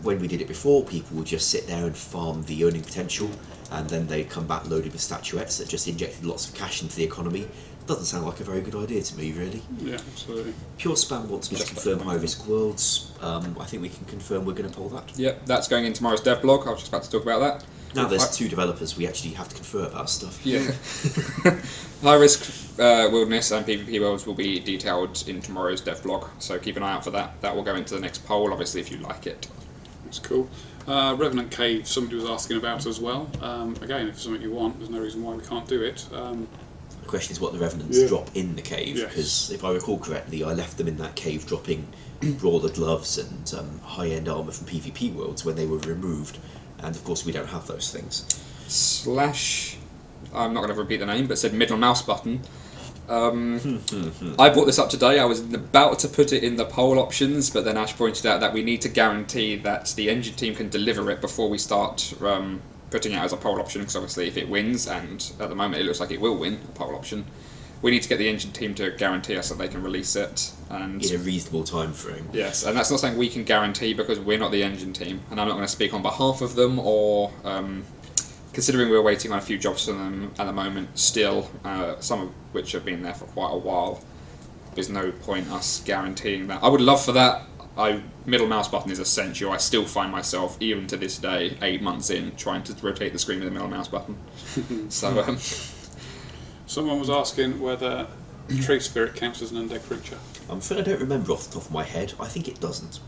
When we did it before, people would just sit there and farm the earning potential, and then they'd come back loaded with statuettes that just injected lots of cash into the economy. Doesn't sound like a very good idea to me, really. Yeah, absolutely. Pure Spam wants me to confirm high risk worlds. I think we can confirm we're going to poll that. Yep, that's going in tomorrow's dev blog. I was just about to talk about that. Now there's 2 developers, we actually have to confer about stuff. Yeah. High risk wilderness and PvP worlds will be detailed in tomorrow's dev blog, so keep an eye out for that. That will go into the next poll, obviously, if you like it. That's cool. Revenant Cave, somebody was asking about as well. Again, if it's something you want, there's no reason why we can't do it. The question is what the Revenants drop in the cave, Yes. because if I recall correctly, I left them in that cave dropping brawler gloves and high-end armour from PvP worlds when they were removed, and of course we don't have those things. Slash, I'm not going to repeat the name, but said middle mouse button. I brought this up today. I was about to put it in the poll options, but then Ash pointed out that we need to guarantee that the engine team can deliver it before we start putting it as a poll option, because obviously if it wins, and at the moment it looks like it will win a poll option, we need to get the engine team to guarantee us that they can release it. And in a reasonable time frame. yes, and that's not something we can guarantee because we're not the engine team, and I'm not going to speak on behalf of them, or considering we're waiting on a few jobs from them at the moment still, some of which have been there for quite a while. There's no point us guaranteeing that. I would love for that. Middle mouse button is essential. I still find myself, even to this day, 8 months in, trying to rotate the screen with the middle mouse button. So, Someone was asking whether Tree Spirit counts as an undead creature. I'm afraid I don't remember off the top of my head. I think it doesn't.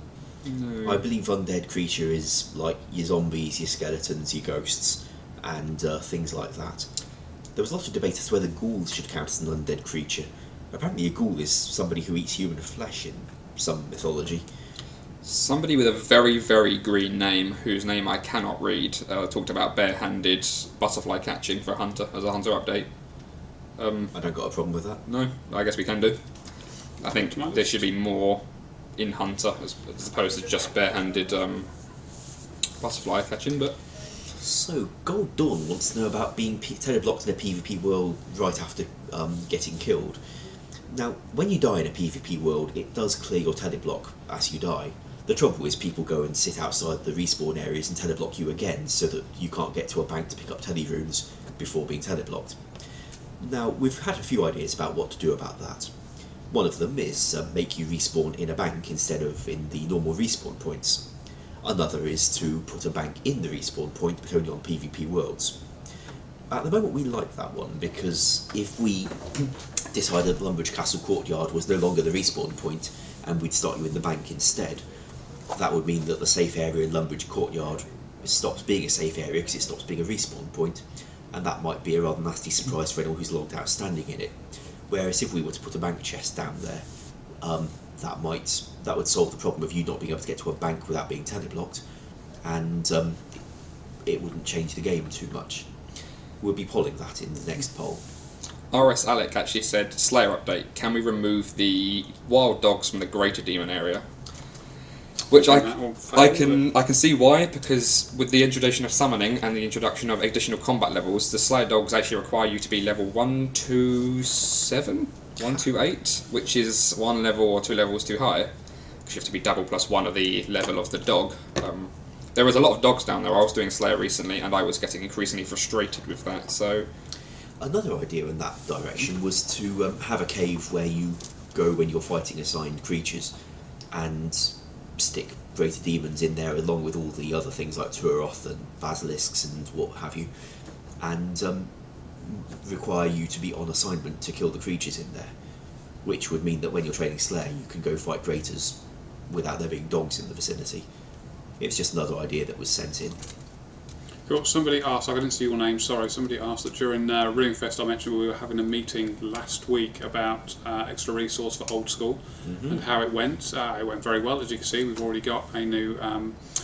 No. I believe undead creature is like your zombies, your skeletons, your ghosts, and things like that. There was a lot of debate as to whether ghouls should count as an undead creature. Apparently a ghoul is somebody who eats human flesh in some mythology. Somebody with a very, very green name, whose name I cannot read, talked about bare-handed butterfly catching for a hunter, as a hunter update. I don't got a problem with that. No, I guess we can do. I think there should be more in hunter, as opposed to just bare-handed butterfly catching, but... So, Gold Dawn wants to know about being teleblocked in a PvP world right after getting killed. Now, when you die in a PvP world, it does clear your teleblock as you die. The trouble is people go and sit outside the respawn areas and teleblock you again, so that you can't get to a bank to pick up tele runes before being teleblocked. Now, we've had a few ideas about what to do about that. One of them is make you respawn in a bank instead of in the normal respawn points. Another is to put a bank in the respawn point, but only on PvP worlds. At the moment we like that one, because if we decided that Lumbridge Castle Courtyard was no longer the respawn point, and we'd start you in the bank instead, that would mean that the safe area in Lumbridge Courtyard stops being a safe area because it stops being a respawn point, and that might be a rather nasty surprise for anyone who's logged out standing in it. Whereas if we were to put a bank chest down there, that would solve the problem of you not being able to get to a bank without being teleblocked, and it wouldn't change the game too much. We'll be polling that in the next poll. RS Alec actually said, Slayer update, can we remove the wild dogs from the Greater Demon area? Which I can see why, because with the introduction of summoning and the introduction of additional combat levels, the Slayer dogs actually require you to be level 127, 128, which is one level or two levels too high, because you have to be double plus one of the level of the dog. There was a lot of dogs down there. I was doing Slayer recently, and I was getting increasingly frustrated with that. So, another idea in that direction was to have a cave where you go when you're fighting assigned creatures, and stick greater demons in there along with all the other things like Tuaroth and basilisks and what have you, and require you to be on assignment to kill the creatures in there, which would mean that when you're training Slayer you can go fight Greaters without there being dogs in the vicinity. It's just another idea that was sent in. Cool. Somebody asked, I didn't see your name, sorry, somebody asked that during RuneFest I mentioned we were having a meeting last week about extra resource for Old School and how it went. It went very well, as you can see. We've already got a new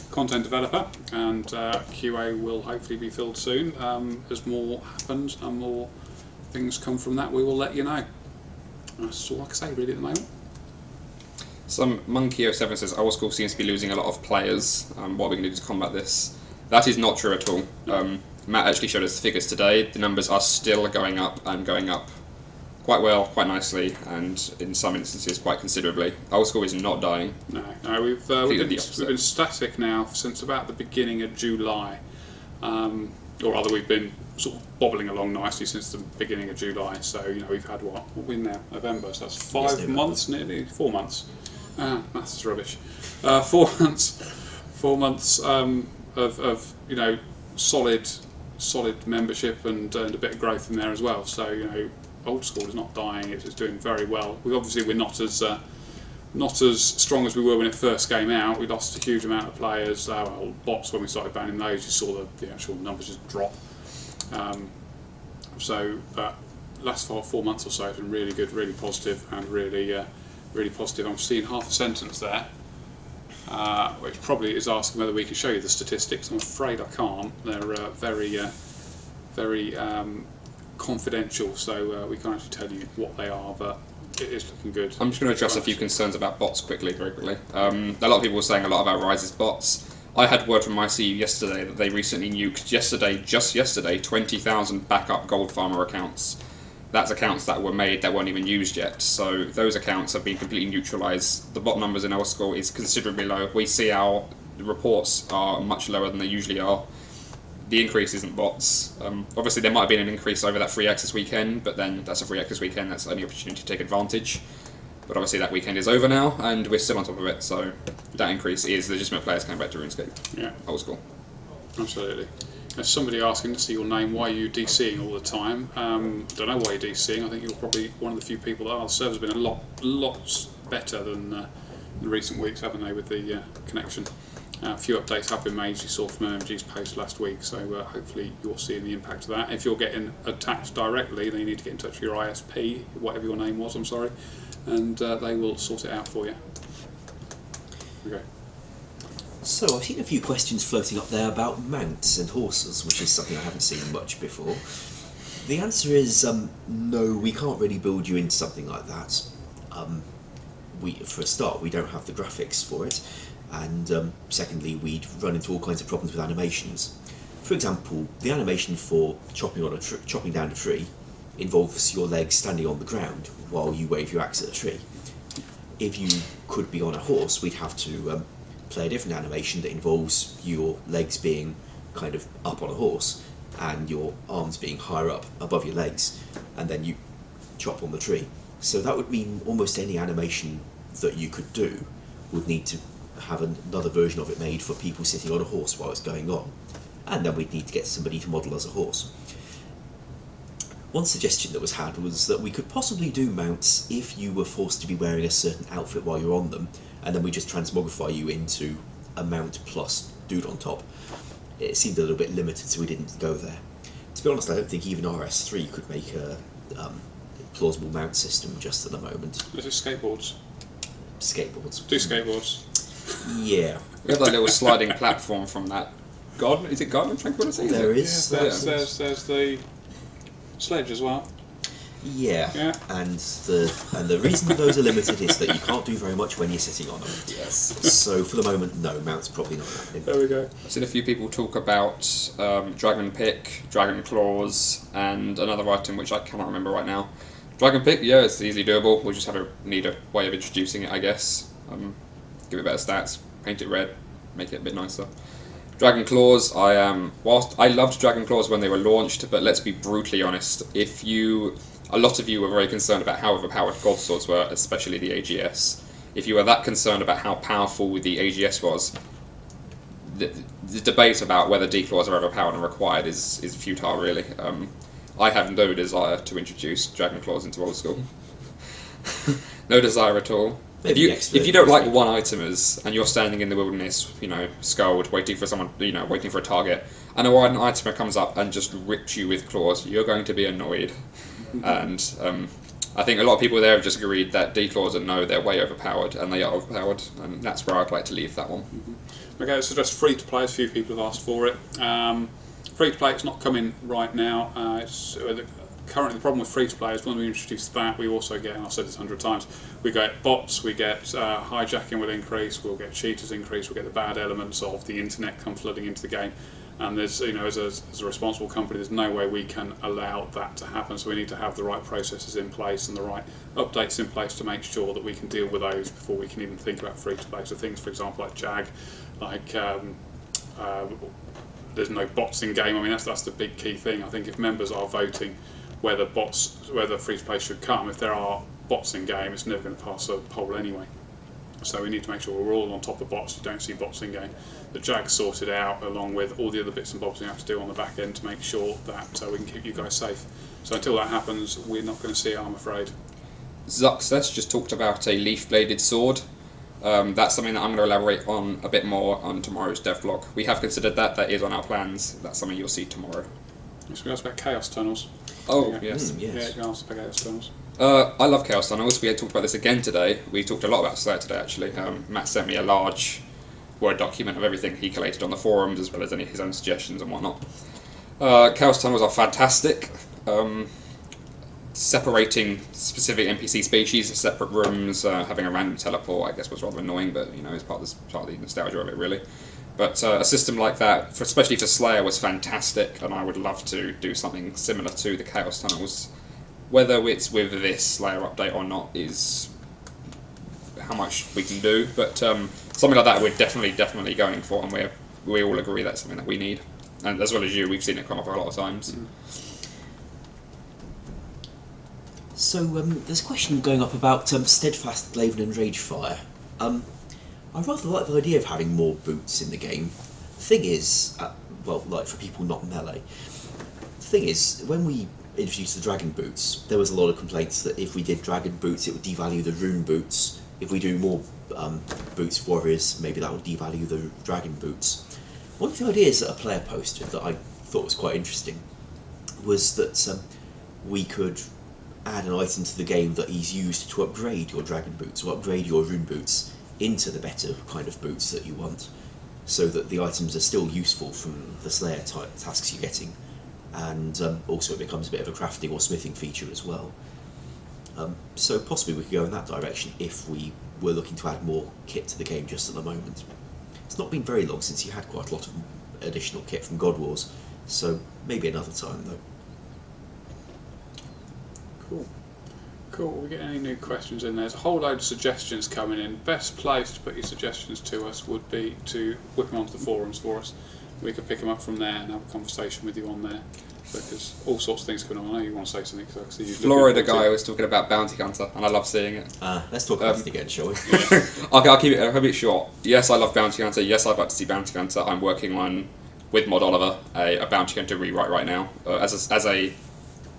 content developer, and QA will hopefully be filled soon. As more happens and more things come from that, we will let you know. That's all I can say really at the moment. Some Monkey07 says, Old School seems to be losing a lot of players. What are we going to do to combat this? That is not true at all. Matt actually showed us the figures today. The numbers are still going up and going up quite well, quite nicely, and in some instances quite considerably. Old School is not dying. No, we've been static now since about the beginning of July, or rather we've been sort of bobbling along nicely since the beginning of July. So we've had what are we now? November, so that's 5 months, nearly 4 months. Maths is rubbish. 4 months. 4 months. Of solid membership and a bit of growth in there as well. So Old School is not dying; it's doing very well. We're not as strong as we were when it first came out. We lost a huge amount of players. Bots, when we started banning those, you saw the actual numbers just drop. But last 4 months or so has been really good, really positive, and really positive. I'm seeing half a sentence there. Which probably is asking whether we can show you the statistics. I'm afraid I can't. They're very confidential, so we can't actually tell you what they are, but it is looking good. I'm just going to address a few concerns about bots very quickly. A lot of people were saying a lot about Rise's bots. I had word from ICU yesterday that they recently nuked, just yesterday, 20,000 backup gold farmer accounts. That's accounts that were made that weren't even used yet, so those accounts have been completely neutralised. The bot numbers in our school is considerably low. We see our reports are much lower than they usually are. The increase isn't bots. Obviously there might have been an increase over that free access weekend, but then that's a free access weekend, that's the only opportunity to take advantage. But obviously that weekend is over now, and we're still on top of it, so that increase is legitimate players coming back to RuneScape. Yeah. Old School. Absolutely. There's somebody asking to see your name, why are you DCing all the time? Don't know why you're DCing. I think you're probably one of the few people that are. The server's been a lot better than in recent weeks, haven't they, with the connection. A few updates have been made, you saw from MMG's post last week, so hopefully you're seeing the impact of that. If you're getting attacked directly, then you need to get in touch with your ISP, whatever your name was, I'm sorry, and they will sort it out for you. Okay. So I've seen a few questions floating up there about mounts and horses, which is something I haven't seen much before. The answer is no, we can't really build you into something like that. For a start, we don't have the graphics for it, and secondly, we'd run into all kinds of problems with animations. For example, the animation for chopping down a tree involves your legs standing on the ground while you wave your axe at a tree. If you could be on a horse, we'd have to play a different animation that involves your legs being kind of up on a horse and your arms being higher up above your legs, and then you chop on the tree. So that would mean almost any animation that you could do would need to have another version of it made for people sitting on a horse while it's going on, and then we'd need to get somebody to model as a horse. One suggestion that was had was that we could possibly do mounts if you were forced to be wearing a certain outfit while you're on them, and then we just transmogrify you into a mount plus dude on top. It seemed a little bit limited, so we didn't go there. To be honest, I don't think even RS3 could make a plausible mount system just at the moment. Is it skateboards? Skateboards. Do skateboards? Yeah. We have that little sliding platform from that garden. Is it garden tranquility? There is. Yeah, there's the sledge as well. Yeah. Yeah. And the reason that those are limited is that you can't do very much when you're sitting on them. Yes. So for the moment, no, mount's probably not happening. There we go. I've seen a few people talk about Dragon Pick, Dragon Claws, and another item which I cannot remember right now. Dragon Pick, yeah, it's easily doable. We just need a way of introducing it, I guess. Give it better stats, paint it red, make it a bit nicer. Dragon Claws, whilst I loved Dragon Claws when they were launched, but let's be brutally honest, a lot of you were very concerned about how overpowered God Swords were, especially the AGS. If you were that concerned about how powerful the AGS was, the debate about whether D-Claws are overpowered and required is futile, really. I have no desire to introduce Dragon Claws into Old School. No desire at all. If you don't like one-itemers and you're standing in the wilderness, skulled, waiting for someone, waiting for a target, and a one-itemer comes up and just rips you with claws, you're going to be annoyed. And I think a lot of people there have just agreed that D-Claws they're way overpowered, and they are overpowered, and that's where I'd like to leave that one. Okay, let's address free-to-play. A few people have asked for it. Free-to-play, it's not coming right now. Currently, the problem with free-to-play is when we introduce that, we also get, and I've said this 100 times, we get bots, we get hijacking will increase, we'll get cheaters increase, we'll get the bad elements of the internet come flooding into the game. And there's, as a responsible company, there's no way we can allow that to happen. So we need to have the right processes in place and the right updates in place to make sure that we can deal with those before we can even think about free-to-play. So things, for example, like JAG, there's no bots in game. I mean, that's the big key thing. I think if members are voting whether free-to-play should come, if there are bots in game, it's never going to pass a poll anyway. So we need to make sure we're all on top of bots. You don't see bots in game. The JAG's sorted out along with all the other bits and bobs we have to do on the back end to make sure that we can keep you guys safe. So until that happens, we're not going to see it, I'm afraid. Zuxess just talked about a leaf-bladed sword. That's something that I'm going to elaborate on a bit more on tomorrow's devlog. We have considered that. That is on our plans. That's something you'll see tomorrow. Yes, we asked about Chaos Tunnels. Oh, yes. Yes. Yeah, you asked about Chaos Tunnels. I love Chaos Tunnels. We had talked about this again today. We talked a lot about Slayer today, actually. Matt sent me a large Word document of everything he collated on the forums, as well as any of his own suggestions and whatnot. Chaos Tunnels are fantastic. Separating specific NPC species, separate rooms, having a random teleport, I guess was rather annoying, but it's part of the nostalgia of it, really. But a system like that, especially for Slayer, was fantastic, and I would love to do something similar to the Chaos Tunnels. Whether it's with this Slayer update or not is how much we can do, but something like that we're definitely going for, and we all agree that's something that we need. And as well as you, we've seen it come up a lot of times. So there's a question going up about Steadfast, Glaven and Ragefire. I rather like the idea of having more boots in the game. The thing is, well, like for people not melee. The thing is, when we introduced the dragon boots, there was a lot of complaints that if we did dragon boots, it would devalue the rune boots. If we do more boots warriors, maybe that would devalue the dragon boots. One of the ideas that a player posted that I thought was quite interesting was that we could add an item to the game that is used to upgrade your dragon boots or upgrade your rune boots into the better kind of boots that you want, so that the items are still useful from the Slayer type tasks you're getting, and also it becomes a bit of a crafting or smithing feature as well. So possibly we could go in that direction if we were looking to add more kit to the game just at the moment. It's not been very long since you had quite a lot of additional kit from God Wars, so maybe another time though. Cool. Cool. We get any new questions in? There's a whole load of suggestions coming in. Best place to put your suggestions to us would be to whip them onto the forums for us. We could pick them up from there and have a conversation with you on there. Because all sorts of things going on. I know you want to say something. So I see you Florida guy was talking about Bounty Hunter, and I love seeing it. Let's talk about it again, shall we? I'll keep it short. Yes, I love Bounty Hunter. Yes, I'd like to see Bounty Hunter. I'm working on, with Mod Oliver, a Bounty Hunter rewrite right now as a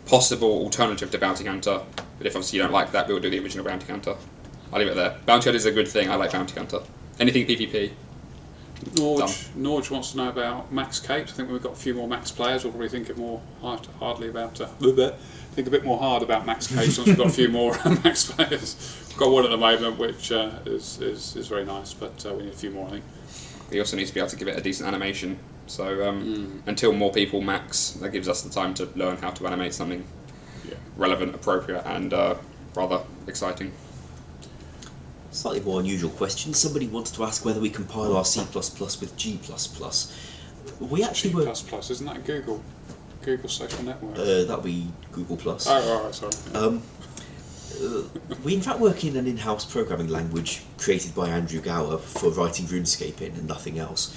possible alternative to Bounty Hunter. But if obviously you don't like that, we'll do the original Bounty Hunter. I'll leave it there. Bounty Hunter is a good thing. I like Bounty Hunter. Anything PvP. Norge wants to know about max capes. I think we've got a few more max players. We'll probably think it more hardly about think a bit more hard about max capes once we've got a few more max players. We've got one at the moment which is very nice, but we need a few more, I think. We also need to be able to give it a decent animation. So until more people max, that gives us the time to learn how to animate something relevant, appropriate, and rather exciting. Slightly more unusual question. Somebody wanted to ask whether we compile our C++ with G++. We actually were... G++, isn't that Google social network? That would be Google+. Oh, right, sorry. We in fact work in an in-house programming language created by Andrew Gower for writing RuneScape in and nothing else.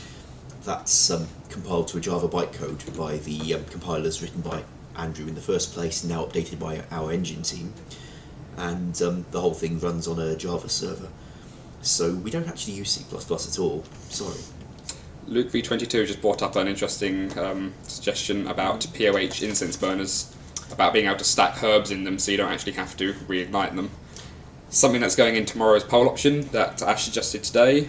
That's compiled to a Java bytecode by the compilers written by Andrew in the first place, and now updated by our engine team. And the whole thing runs on a Java server. So we don't actually use C++ at all, sorry. Luke V22 just brought up an interesting suggestion about POH incense burners, about being able to stack herbs in them so you don't actually have to reignite them. Something that's going in tomorrow's poll option that Ash suggested today,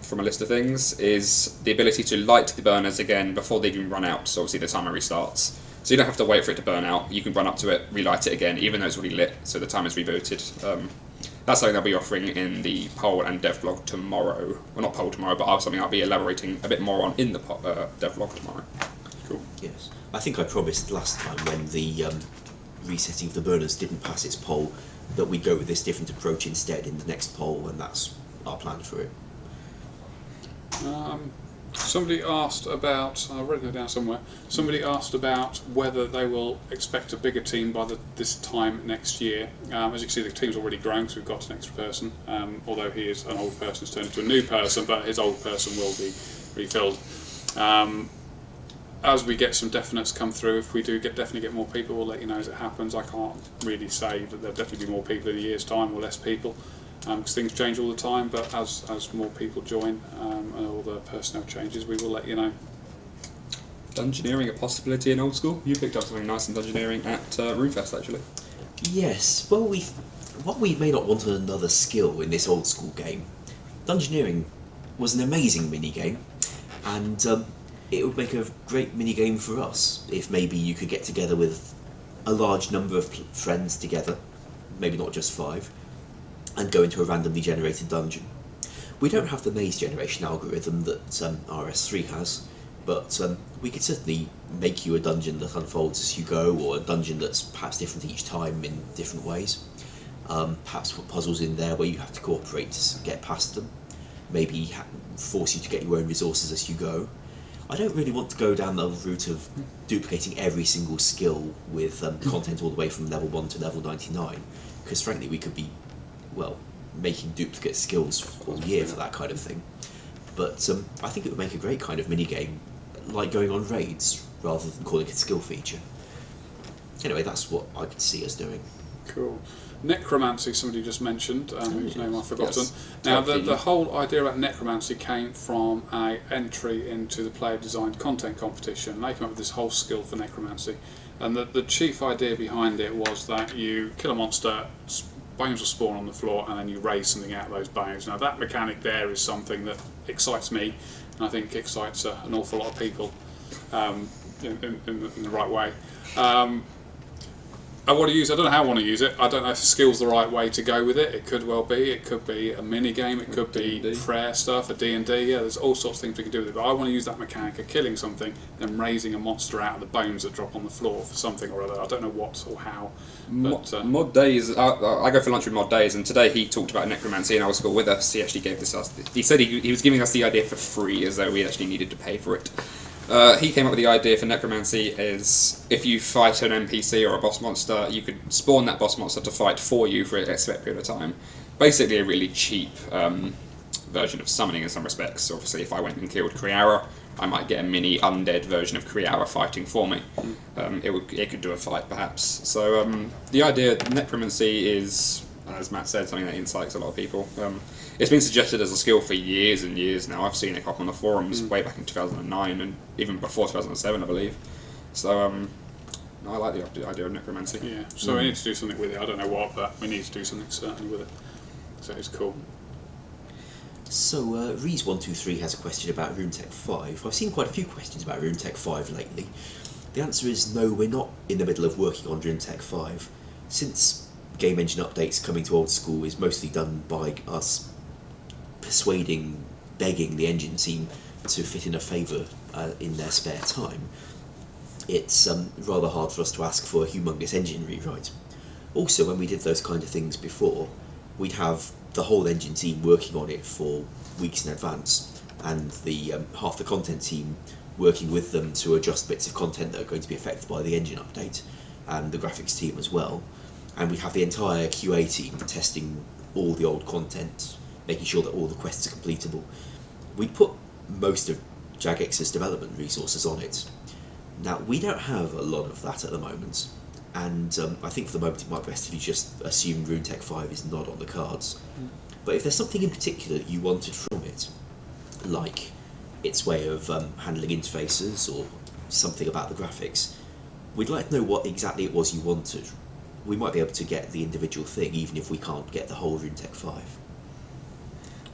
from a list of things, is the ability to light the burners again before they even run out, so obviously the timer restarts. So you don't have to wait for it to burn out, you can run up to it, relight it again, even though it's already lit, so the timer's rebooted. That's something they'll be offering in the poll and devlog tomorrow. Well, not poll tomorrow, but something I'll be elaborating a bit more on in the devlog tomorrow. Cool. Yes. I think I promised last time when the resetting of the burners didn't pass its poll that we'd go with this different approach instead in the next poll, and that's our plan for it. Somebody asked about, I've written it down somewhere, somebody asked about whether they will expect a bigger team by this time next year. As you can see, the team's already grown because we've got an extra person, although he is an old person who's turned into a new person, but his old person will be refilled. As we get some definites come through, if we do definitely get more people, we'll let you know as it happens. I can't really say that there'll definitely be more people in a year's time or less people, because things change all the time, but as more people join and all the personnel changes, we will let you know. Dungeoneering a possibility in Old School? You picked up something nice in Dungeoneering at RuneFest, actually. Yes, well, while we may not want another skill in this Old School game, Dungeoneering was an amazing mini-game, and it would make a great mini-game for us if maybe you could get together with a large number of friends together, maybe not just 5, and go into a randomly generated dungeon. We don't have the maze generation algorithm that RS3 has, but we could certainly make you a dungeon that unfolds as you go, or a dungeon that's perhaps different each time in different ways. Perhaps put puzzles in there where you have to cooperate to get past them. Maybe force you to get your own resources as you go. I don't really want to go down the route of duplicating every single skill with content all the way from level 1 to level 99, because frankly we could be, well, making duplicate skills all year for that kind of thing. But I think it would make a great kind of mini-game, like going on raids, rather than calling it a skill feature. Anyway, that's what I could see us doing. Cool. Necromancy, somebody just mentioned, whose name I've forgotten. Yes. Now, the whole idea about necromancy came from an entry into the player-designed content competition. They came up with this whole skill for necromancy, and the chief idea behind it was that you kill a monster, bones will spawn on the floor, and then you raise something out of those bones. Now, that mechanic there is something that excites me, and I think excites an awful lot of people in the right way. I want to use. I don't know how I want to use it. I don't know if skill's the right way to go with it. It could well be. It could be a mini game. It could be D&D. prayer stuff, a D&D. Yeah, there's all sorts of things we can do with it. But I want to use that mechanic of killing something, then raising a monster out of the bones that drop on the floor for something or other. I don't know what or how. But, Mod Days, I go for lunch with Mod Days, and today he talked about necromancy in Old School with us. He actually gave this us. He said he was giving us the idea for free, as though we actually needed to pay for it. He came up with the idea for necromancy is if you fight an NPC or a boss monster, you could spawn that boss monster to fight for you for a set period of time. Basically a really cheap version of summoning in some respects. Obviously if I went and killed Kriara, I might get a mini undead version of Kriara fighting for me. It could do a fight perhaps. So the idea of necromancy is, as Matt said, something that incites a lot of people. It's been suggested as a skill for years and years now. I've seen it up on the forums way back in 2009 and even before 2007, I believe. So I like the idea of necromancy. yeah, so we need to do something with it. I don't know what, but we need to do something certainly with it. So it's cool. So, Reese123 has a question about RuneTech 5. I've seen quite a few questions about RuneTech 5 lately. The answer is no, we're not in the middle of working on RuneTech 5. Since game engine updates coming to Old School is mostly done by us begging the engine team to fit in a favour in their spare time, it's rather hard for us to ask for a humongous engine rewrite. Also, when we did those kind of things before, we'd have the whole engine team working on it for weeks in advance, and the half the content team working with them to adjust bits of content that are going to be affected by the engine update, and the graphics team as well. And we'd have the entire QA team testing all the old content, making sure that all the quests are completable. We'd put most of Jagex's development resources on it. Now, we don't have a lot of that at the moment, and I think for the moment it might be best if you just assume RuneTech 5 is not on the cards. But if there's something in particular that you wanted from it, like its way of handling interfaces or something about the graphics, we'd like to know what exactly it was you wanted. We might be able to get the individual thing even if we can't get the whole RuneTech 5.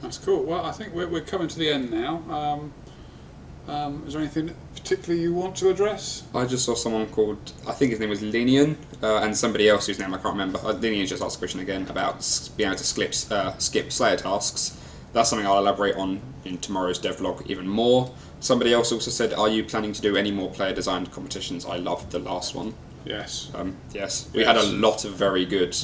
That's cool. Well, I think we're coming to the end now. Is there anything particularly you want to address? I just saw someone called, I think his name was Linian, and somebody else whose name I can't remember. Linian just asked a question again about being able to skip Slayer tasks. That's something I'll elaborate on in tomorrow's devlog even more. Somebody else also said, are you planning to do any more player-designed competitions? I loved the last one. Yes. Yes. We had a lot of very good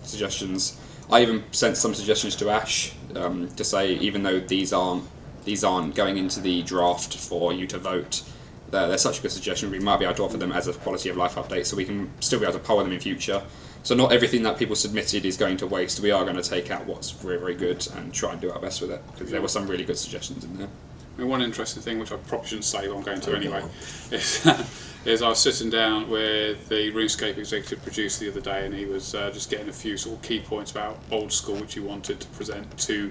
suggestions. I even sent some suggestions to Ash to say, even though these aren't going into the draft for you to vote, they're such a good suggestion, we might be able to offer them as a quality of life update, so we can still be able to power them in future. So not everything that people submitted is going to waste. We are going to take out what's very, very good and try and do our best with it, because there were some really good suggestions in there. I mean, one interesting thing, which I probably shouldn't say, but I'm going to anyway, is I was sitting down with the RuneScape executive producer the other day, and he was just getting a few sort of key points about Old School, which he wanted to present to.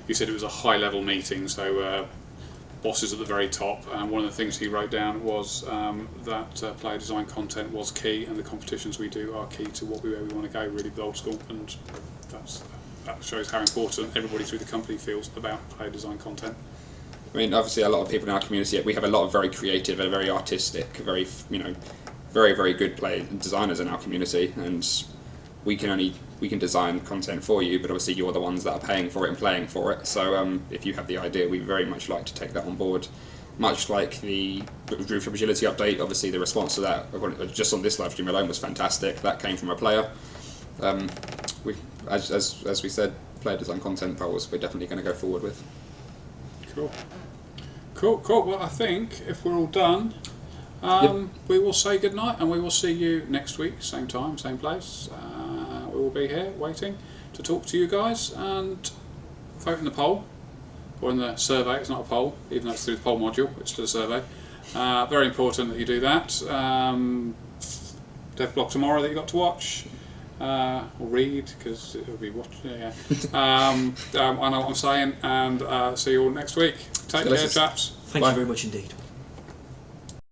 He said it was a high-level meeting, so bosses at the very top. And one of the things he wrote down was that player design content was key, and the competitions we do are key to where we want to go really with Old School, and that shows how important everybody through the company feels about player design content. I mean, obviously, a lot of people in our community, we have a lot of very creative and very artistic, very, very, very good designers in our community, and we can design content for you, but obviously you're the ones that are paying for it and playing for it. So if you have the idea, we very much like to take that on board. Much like the rooftop agility update, obviously the response to that, just on this live stream alone, was fantastic. That came from a player. As we said, player design content polls, we're definitely going to go forward with. Cool. Well, I think if we're all done, we will say goodnight, and we will see you next week, same time, same place. We will be here waiting to talk to you guys and vote in the poll, or in the survey. It's not a poll, even though it's through the poll module, it's still a survey. Very important that you do that. Dev blog tomorrow that you got to watch. or read, because it'll be watching. Yeah. I know what I'm saying, and see you all next week. Take care, chaps. Thank you very much indeed.